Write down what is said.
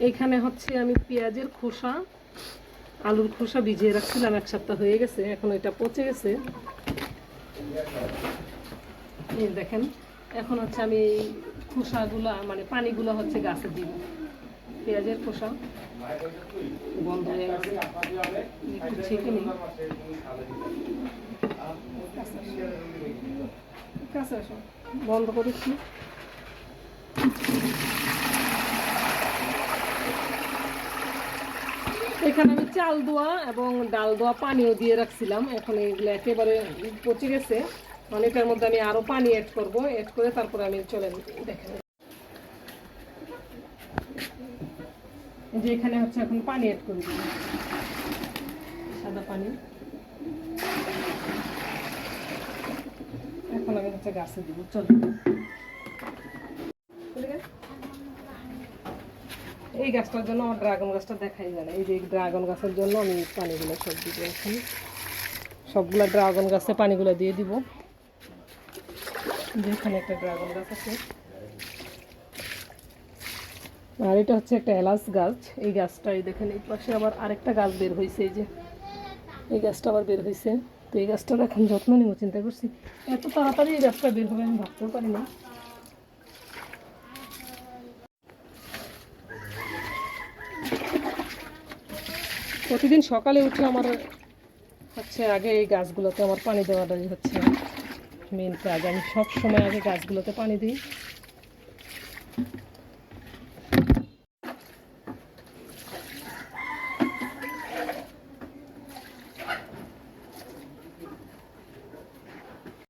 এইখানে হচ্ছে আমি পেঁয়াজের খোসা, আলুর খোসা ভিজিয়ে রাখছিলাম, 1 সপ্তাহ হয়ে গেছে, এখন এটা পচে গেছে। এই দেখেন, এখন হচ্ছে আমি এই খোসাগুলা মানে পানিগুলো হচ্ছে গাছে দিব। পেঁয়াজের খোসা বন্ধ হয়ে গেছে, একটু ছেঁকে নিই। কাছে আসো, বন্ধ করেছি। এখানে আমি চাল ধোয়া এবং ডাল ধোয়া পানিও দিয়ে রাখছিলাম, এখন এগুলো একেবারে পচে গেছে। মানে এটার মধ্যে আমি আরো পানি অ্যাড করব, অ্যাড করে তারপরে আমি চলে দেখেন যে এখানে হচ্ছে এখন পানি অ্যাড করে দিব, সাদা পানি। এখন আমি হচ্ছে গাছে দিব, চল। এই গাছটার জন্য আমার ড্রাগন গাছটা দেখাই যায় না, এই যে ড্রাগন গাছের জন্য আমি পানিগুলো সব দিব। এখন সবগুলা ড্রাগন গাছে পানিগুলো দিয়ে দিব। যেখানে একটা ড্রাগন গাছ আছে, আর এটা হচ্ছে একটা এলাচ গাছ। এই গাছটাই দেখেন, এই পাশে আবার আরেকটা গাছ বের হয়েছে, এই যে এই গাছটা আবার বের হয়েছে। তো এই গাছটার এখন যত্ন নিব চিন্তা করছি, এত তাড়াতাড়ি এই গাছটা বের হবে আমি ভাবতেও পারি না। প্রতিদিন সকালে উঠে আমার হচ্ছে আগে এই গাছগুলোতে আমার পানি দেওয়াটাই হচ্ছে মেন কাজ। আমি সব সময় আগে গাছগুলোতে পানি দিই।